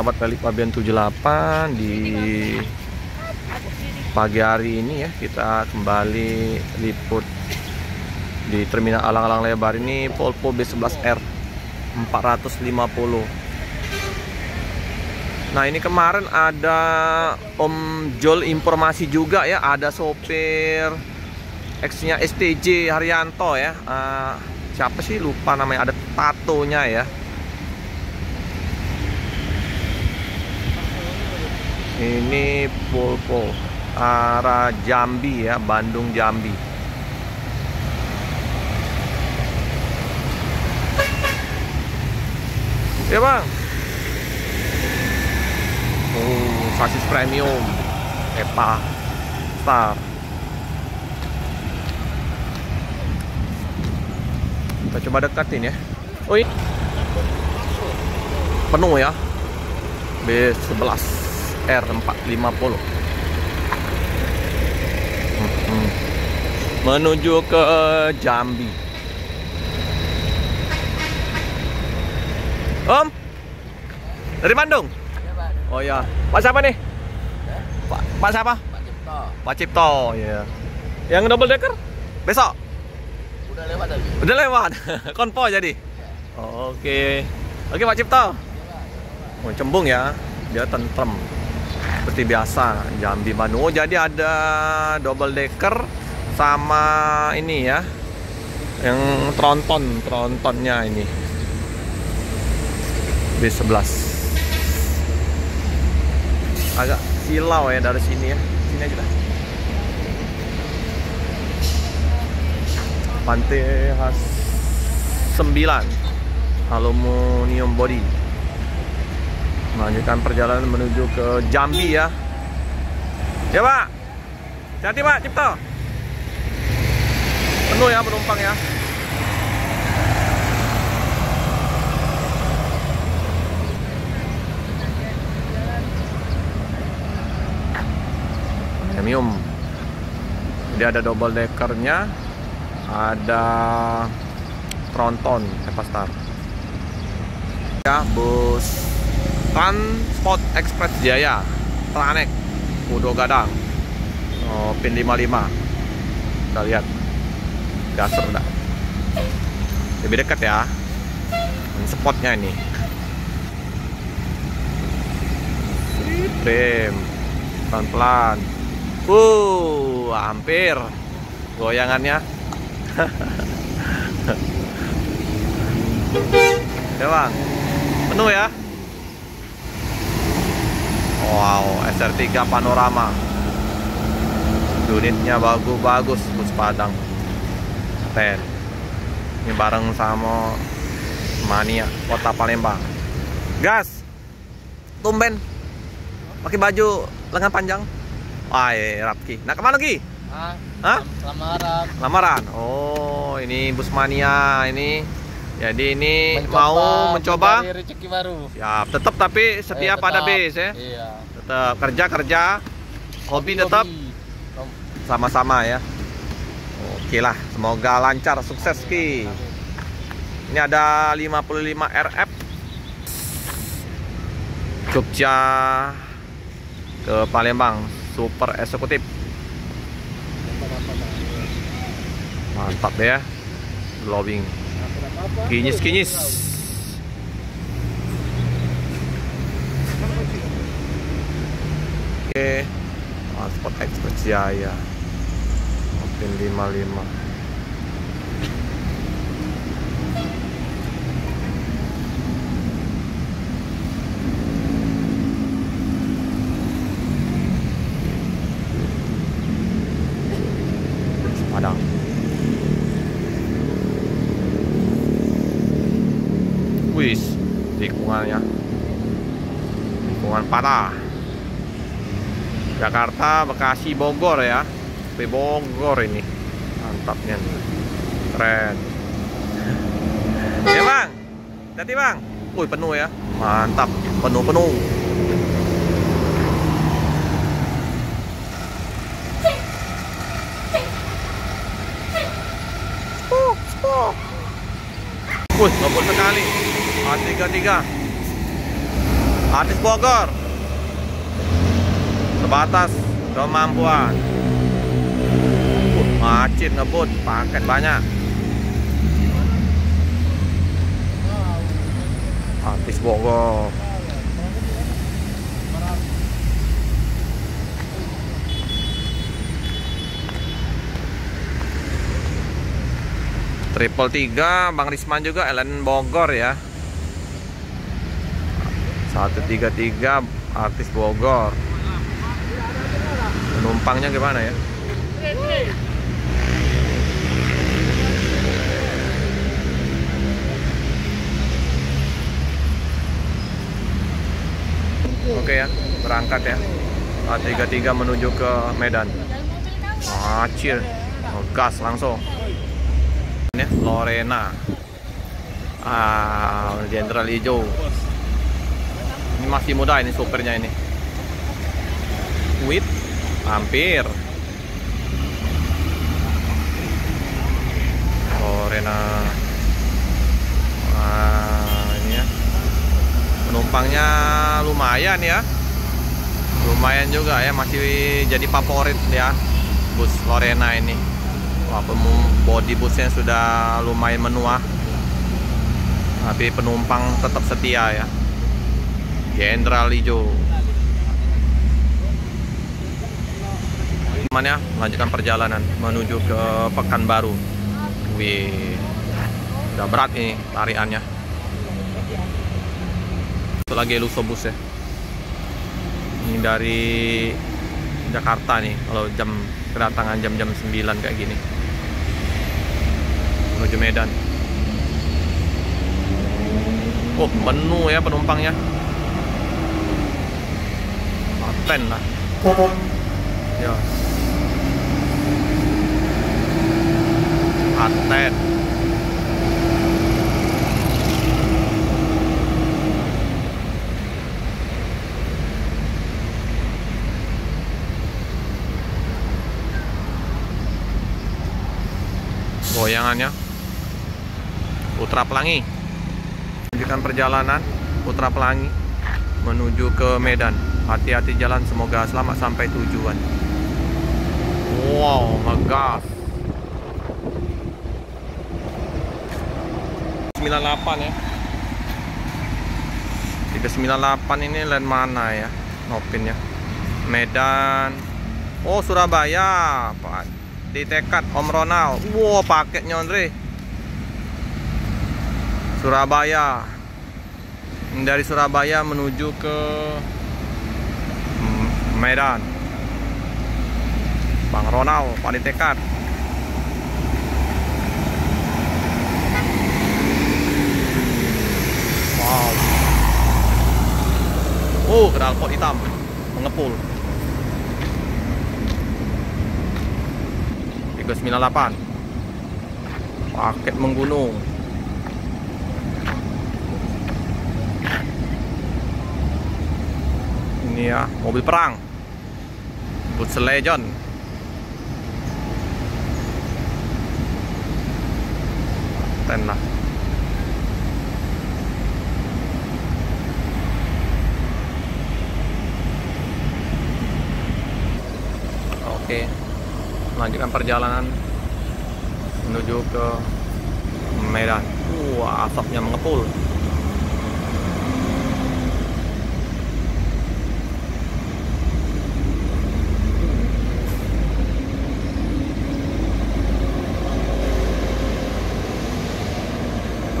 sahabat Rally Fabian 78. Di pagi hari ini ya, kita kembali liput di terminal Alang-Alang Lebar. Ini Volvo B11R 450. Nah, ini kemarin ada Om Jol informasi juga ya, ada sopir X-nya STJ Haryanto ya. Siapa sih, lupa namanya, ada tatonya ya. Ini Volvo arah Jambi ya, Bandung Jambi. Ya bang. Sasis premium EPA Star. Kita coba dekatin ya. Oh, ini penuh ya, B11R 450 menuju ke Jambi. Om, dari Bandung? Ya, Pak. Oh ya, Pak siapa nih? Ya? Pak siapa? Pak Cipto. Pak Cipto ya. Yang double decker besok? Udah lewat tadi. Udah lewat. Konvo jadi. Ya. Oke. Oke Pak Cipto. Oh, cembung ya. Dia tentrem. Seperti biasa Jambi Bandung. Oh, jadi ada double decker sama ini ya. Yang trontonnya ini. B11. Agak silau ya dari sini ya. Sini aja lah. Pantai khas 9 aluminium body. Melanjutkan perjalanan menuju ke Jambi ya. Ya Pak. Hati-hati Pak Cipto. Penuh ya penumpang ya. Premium. Dia ada double deckernya, ada tronton EPA Star. Ya, bus Transport Express Jaya, Tranek, Kudo Gadang, pin 55. Kita lihat gas rendah. Lebih dekat ya, spotnya ini. Rem, pelan-pelan. Hampir goyangannya. Ya bang, penuh ya. Wow, SR3 panorama. Unitnya bagus-bagus, bus Padang. Ten. Ini bareng sama Mania Kota Palembang. Gas. Tumben. Pakai baju lengan panjang. Wah, Rapki. Nah, kemana lagi? Hah? Lamaran. Lamaran. Oh, ini bus Mania ini. Jadi ini mau mencoba rezeki baru. Ya, tetap tapi setia pada base ya. Iya. Tetap kerja, hobi tetap sama-sama ya. Oke lah, semoga lancar, sukses Ki. Ini ada 55 RF Jogja ke Palembang, super eksekutif. Mantap ya. Glowing. Kinyis. Oke. Transport Express Jaya. Pin 55. Padang. Wis, tikungannya. Tikungan parah. Jakarta, Bekasi, Bogor ya. Sampai Bogor ini. Mantapnya. Keren. Ya bang. Hati bang. Wih, penuh ya. Mantap. Penuh. Wih, ngebut sekali. A33. Artis Bogor. Sebatas kemampuan. Macet ngebut, paket banyak. Artis Bogor. Triple 3 Bang Risman juga LN Bogor ya. 133 Artis Bogor. Penumpangnya gimana ya? Oke ya, berangkat ya. A33 menuju ke Medan. Acil, gas langsung. Ini Lorena. Jenderal hijau. Ini masih muda ini supirnya ini. Wit, hampir. Lorena. Ini ya. Penumpangnya lumayan ya. Lumayan juga ya, masih jadi favorit ya bus Lorena ini. Wah, body busnya sudah lumayan menua, tapi penumpang tetap setia ya. Jenderal hijau. Gimana ya? Melanjutkan perjalanan menuju ke Pekanbaru. Wih, udah berat ini tariannya. Itu lagi Lusobus ya. Ini dari Jakarta nih, kalau jam kedatangan jam-jam 9 kayak gini menuju Medan. Oh, penuh ya penumpangnya. Paten lah ya. Paten. Goyangannya Putra Pelangi. Lanjutkan perjalanan Putra Pelangi menuju ke Medan. Hati-hati jalan, semoga selamat sampai tujuan. Wow, ngegas. 98 ya. 398 ini land mana ya? Nopin ya. Medan. Oh, Surabaya, Pak. Di Tekad Om Ronald. Wow, paketnya Andre. Surabaya. Dari Surabaya menuju ke Medan. Bang Ronald, Pak di Tekad. Wow. Oh, knalpot hitam mengepul. 398 paket menggunung. Ini ya, mobil perang Boots Legend. Ten lah. Oke, melanjutkan perjalanan menuju ke Medan. Wah, asapnya mengepul.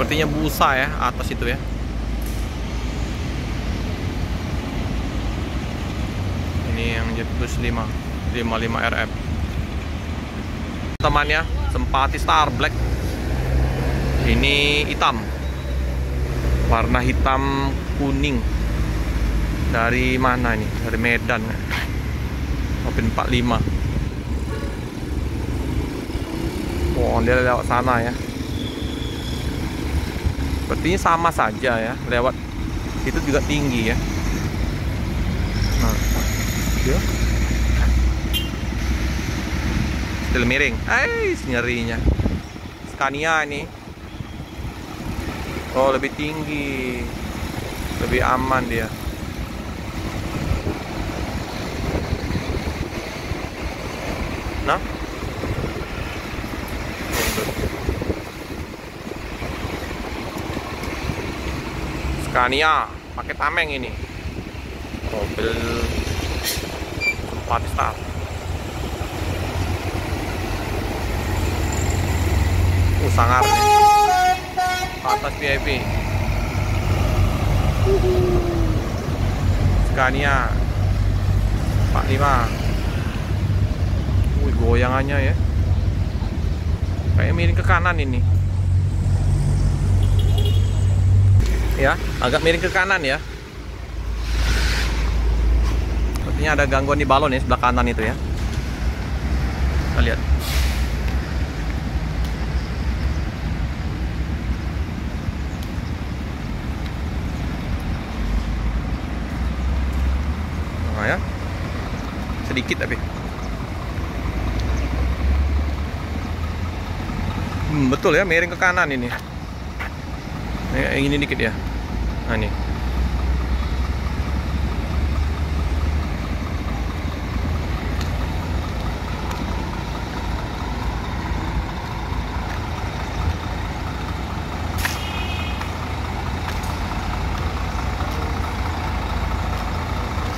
Sepertinya busa ya atas itu ya. Ini yang Jet Plus 55 RF. Temannya Sempati Star Black. Ini hitam. Warna hitam kuning. Dari mana ini? Dari Medan. Open 45. Oh, dia lewat sana ya. Sepertinya sama saja ya, lewat itu juga tinggi ya. Nah, ya. Still miring. Nyerinya. Scania ini. Oh, lebih tinggi. Lebih aman dia. Nah, Scania pakai tameng ini, mobil empat star. Sangar nih, atas VIP. Scania 45. Wih, goyangannya ya, kayak miring ke kanan ini. Ya, agak miring ke kanan ya. Sepertinya ada gangguan di balon ya, sebelah kanan itu ya. Kita lihat. Nah, ya. Sedikit tapi. Betul ya, miring ke kanan ini. Ini dikit ya. Nah, ini.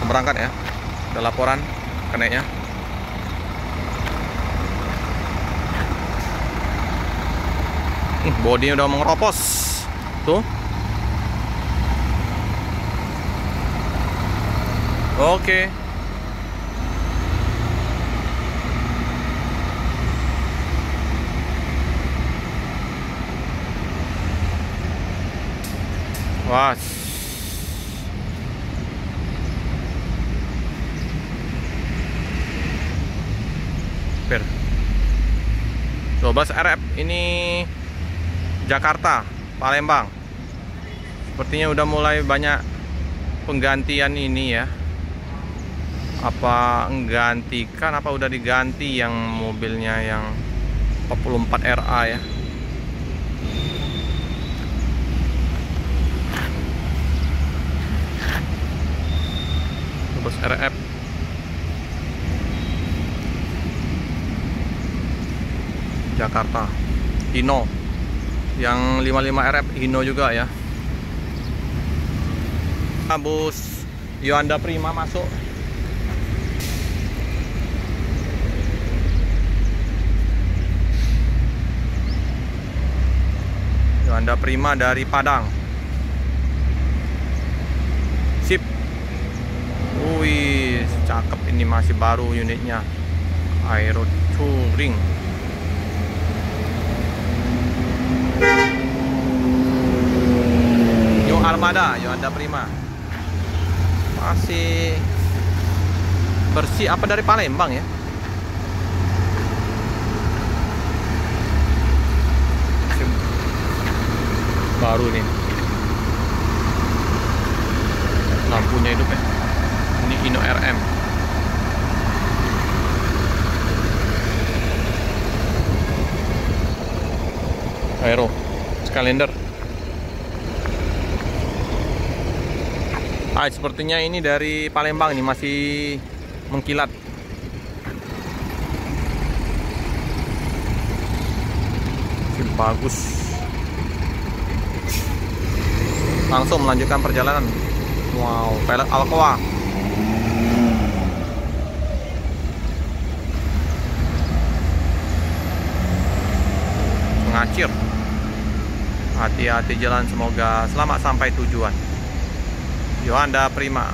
Berangkat ya. Ada laporan keneknya. Bodinya udah mengeropos. Tuh. Oke. Wah. Per 12 RF ini Jakarta, Palembang. Sepertinya udah mulai banyak penggantian ini ya. Apa menggantikan, apa udah diganti yang mobilnya yang 44 RA ya. Bus RF Jakarta Hino, yang 55 RF Hino juga ya. Bus Yuanda Prima masuk. Yuanda Prima dari Padang. Sip. Wih, cakep, ini masih baru unitnya. Aero Touring. New Armada, Yuanda Prima. Masih bersih, apa dari Palembang ya? Baru nih. Lampunya hidup ya. Ini Hino RM. Aero Skylander. Sepertinya ini dari Palembang, ini masih mengkilat. Bagus. Langsung melanjutkan perjalanan. Wow, pelek Alcoa. Mengacir. Hati-hati jalan, semoga selamat sampai tujuan. Yuanda Prima.